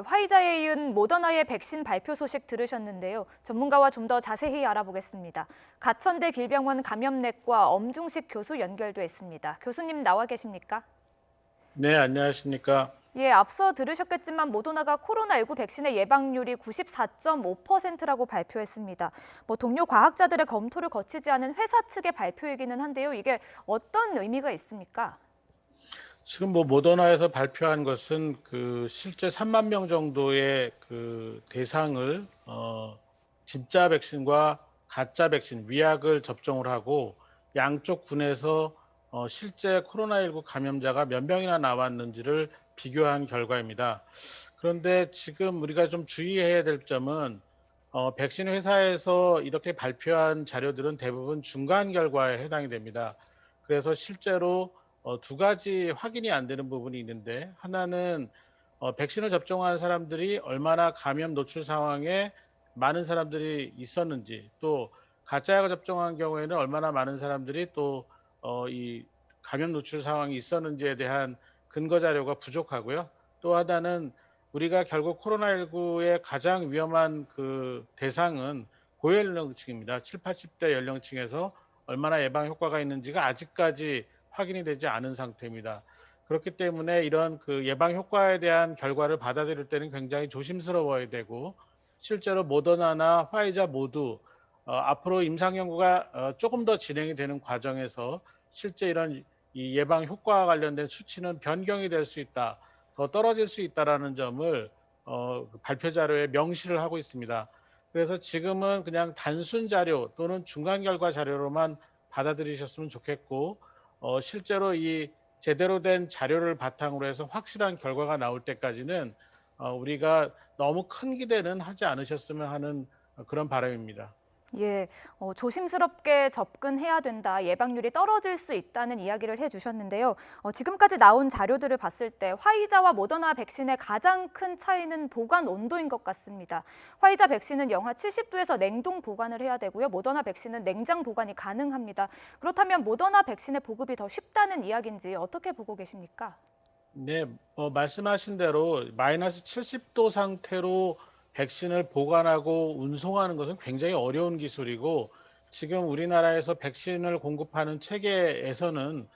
화이자에 이은 모더나의 백신 발표 소식 들으셨는데요. 전문가와 좀 더 자세히 알아보겠습니다. 가천대 길병원 감염내과 엄중식 교수 연결돼 있습니다. 교수님 나와 계십니까? 네, 안녕하십니까. 예, 앞서 들으셨겠지만 모더나가 코로나19 백신의 예방률이 94.5%라고 발표했습니다. 동료 과학자들의 검토를 거치지 않은 회사 측의 발표이기는 한데요. 이게 어떤 의미가 있습니까? 지금 모더나에서 발표한 것은 실제 3만 명 정도의 대상을 진짜 백신과 가짜 백신, 위약을 접종을 하고 양쪽 군에서 실제 코로나19 감염자가 몇 명이나 나왔는지를 비교한 결과입니다. 그런데 지금 우리가 좀 주의해야 될 점은 백신 회사에서 이렇게 발표한 자료들은 대부분 중간 결과에 해당이 됩니다. 그래서 실제로 두 가지 확인이 안 되는 부분이 있는데, 하나는 백신을 접종한 사람들이 얼마나 감염 노출 상황에 많은 사람들이 있었는지, 또 가짜약을 접종한 경우에는 얼마나 많은 사람들이 또 이 감염 노출 상황이 있었는지에 대한 근거 자료가 부족하고요. 또 하나는 우리가 결국 코로나19의 가장 위험한 대상은 고연령층입니다. 7, 80대 연령층에서 얼마나 예방 효과가 있는지가 아직까지 확인이 되지 않은 상태입니다. 그렇기 때문에 이런 예방 효과에 대한 결과를 받아들일 때는 굉장히 조심스러워야 되고, 실제로 모더나나 화이자 모두 앞으로 임상 연구가 조금 더 진행이 되는 과정에서 실제 이런 이 예방 효과와 관련된 수치는 변경이 될 수 있다, 더 떨어질 수 있다라는 점을 발표 자료에 명시를 하고 있습니다. 그래서 지금은 그냥 단순 자료 또는 중간 결과 자료로만 받아들이셨으면 좋겠고, 실제로 이 제대로 된 자료를 바탕으로 해서 확실한 결과가 나올 때까지는 우리가 너무 큰 기대는 하지 않으셨으면 하는 그런 바람입니다. 예, 조심스럽게 접근해야 된다, 예방률이 떨어질 수 있다는 이야기를 해주셨는데요. 지금까지 나온 자료들을 봤을 때 화이자와 모더나 백신의 가장 큰 차이는 보관 온도인 것 같습니다. 화이자 백신은 영하 70도에서 냉동 보관을 해야 되고요. 모더나 백신은 냉장 보관이 가능합니다. 그렇다면 모더나 백신의 보급이 더 쉽다는 이야기인지 어떻게 보고 계십니까? 네, 말씀하신 대로 마이너스 70도 상태로 백신을 보관하고 운송하는 것은 굉장히 어려운 기술이고, 지금 우리나라에서 백신을 공급하는 체계에서는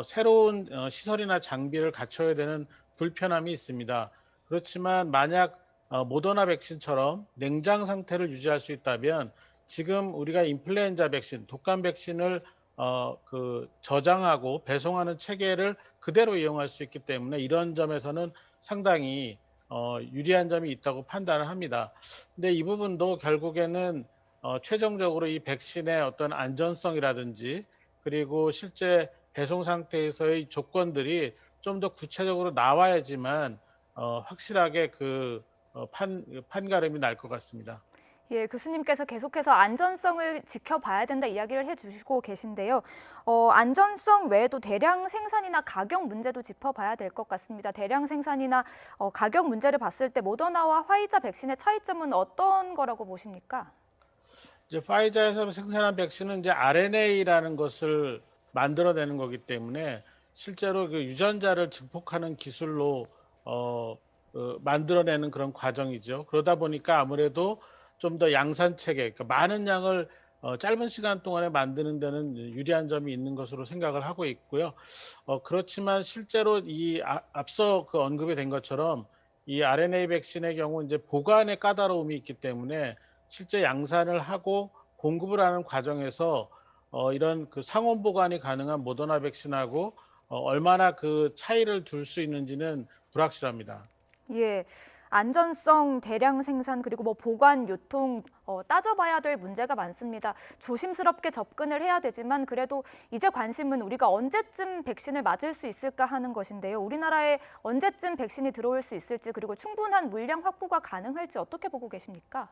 새로운 시설이나 장비를 갖춰야 되는 불편함이 있습니다. 그렇지만 만약 모더나 백신처럼 냉장 상태를 유지할 수 있다면, 지금 우리가 인플루엔자 백신, 독감 백신을 저장하고 배송하는 체계를 그대로 이용할 수 있기 때문에 이런 점에서는 상당히 유리한 점이 있다고 판단을 합니다. 근데 이 부분도 결국에는 최종적으로 이 백신의 어떤 안전성이라든지, 그리고 실제 배송 상태에서의 조건들이 좀 더 구체적으로 나와야지만 확실하게 판가름이 날 것 같습니다. 예, 교수님께서 계속해서 안전성을 지켜봐야 된다 이야기를 해주시고 계신데요. 안전성 외에도 대량 생산이나 가격 문제도 짚어봐야 될 것 같습니다. 대량 생산이나 가격 문제를 봤을 때 모더나와 화이자 백신의 차이점은 어떤 거라고 보십니까? 이제 파이자에서 생산한 백신은 이제 RNA라는 것을 만들어내는 거기 때문에 실제로 유전자를 증폭하는 기술로 만들어내는 그런 과정이죠. 그러다 보니까 아무래도 좀 더 양산 체계, 그러니까 많은 양을 짧은 시간 동안에 만드는 데는 유리한 점이 있는 것으로 생각을 하고 있고요. 그렇지만 실제로 앞서 언급이 된 것처럼 이 RNA 백신의 경우 이제 보관에 까다로움이 있기 때문에 실제 양산을 하고 공급을 하는 과정에서 이런 상온 보관이 가능한 모더나 백신하고 얼마나 차이를 둘 수 있는지는 불확실합니다. 예, 안전성, 대량 생산, 그리고 보관, 유통 따져봐야 될 문제가 많습니다. 조심스럽게 접근을 해야 되지만 그래도 이제 관심은 우리가 언제쯤 백신을 맞을 수 있을까 하는 것인데요. 우리나라에 언제쯤 백신이 들어올 수 있을지, 그리고 충분한 물량 확보가 가능할지 어떻게 보고 계십니까?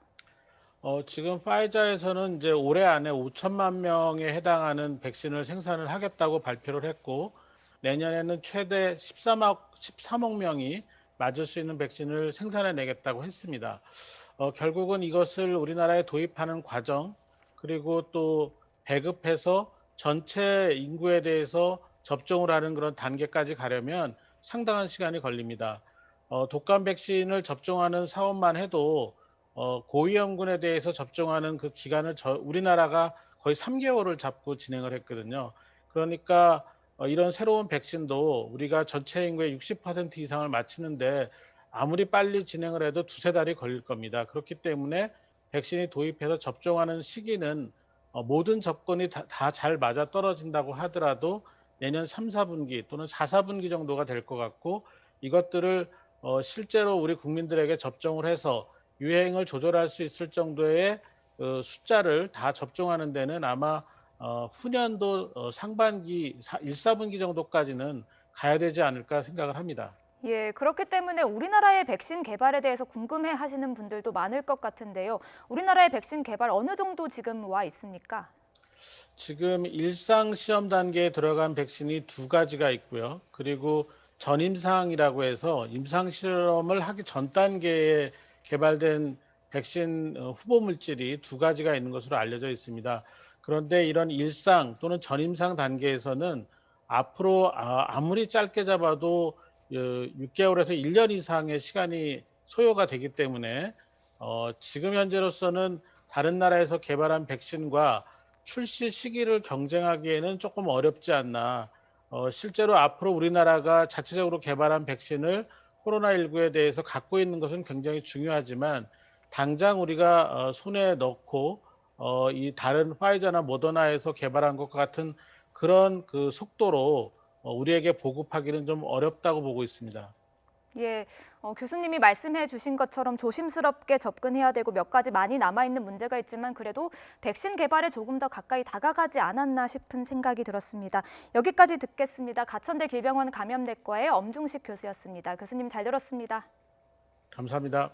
지금 파이자에서는 이제 올해 안에 5천만 명에 해당하는 백신을 생산을 하겠다고 발표를 했고, 내년에는 최대 13억 명이 맞을 수 있는 백신을 생산해 내겠다고 했습니다. 결국은 이것을 우리나라에 도입하는 과정, 그리고 또 배급해서 전체 인구에 대해서 접종을 하는 그런 단계까지 가려면 상당한 시간이 걸립니다. 독감 백신을 접종하는 사업만 해도 고위험군에 대해서 접종하는 그 기간을 우리나라가 거의 3개월을 잡고 진행을 했거든요. 그러니까 이런 새로운 백신도 우리가 전체 인구의 60% 이상을 맞추는데 아무리 빨리 진행을 해도 두세 달이 걸릴 겁니다. 그렇기 때문에 백신이 도입해서 접종하는 시기는 모든 접근이 다 잘 맞아떨어진다고 하더라도 내년 3, 4분기 또는 4, 4분기 정도가 될 것 같고, 이것들을 실제로 우리 국민들에게 접종을 해서 유행을 조절할 수 있을 정도의 숫자를 다 접종하는 데는 아마 후년도 상반기 1, 4분기 정도까지는 가야 되지 않을까 생각을 합니다. 예, 그렇기 때문에 우리나라의 백신 개발에 대해서 궁금해 하시는 분들도 많을 것 같은데요. 우리나라의 백신 개발 어느 정도 지금 와 있습니까? 지금 일상 시험 단계에 들어간 백신이 두 가지가 있고요. 그리고 전임상이라고 해서 임상 실험을 하기 전 단계에 개발된 백신 후보 물질이 두 가지가 있는 것으로 알려져 있습니다. 그런데 이런 일상 또는 전임상 단계에서는 앞으로 아무리 짧게 잡아도 6개월에서 1년 이상의 시간이 소요가 되기 때문에 지금 현재로서는 다른 나라에서 개발한 백신과 출시 시기를 경쟁하기에는 조금 어렵지 않나. 실제로 앞으로 우리나라가 자체적으로 개발한 백신을 코로나19에 대해서 갖고 있는 것은 굉장히 중요하지만, 당장 우리가 손에 넣고 이 다른 화이자나 모더나에서 개발한 것과 같은 그런 그 속도로 우리에게 보급하기는 좀 어렵다고 보고 있습니다. 예, 교수님이 말씀해 주신 것처럼 조심스럽게 접근해야 되고 몇 가지 많이 남아있는 문제가 있지만 그래도 백신 개발에 조금 더 가까이 다가가지 않았나 싶은 생각이 들었습니다. 여기까지 듣겠습니다. 가천대 길병원 감염내과의 엄중식 교수였습니다. 교수님 잘 들었습니다. 감사합니다.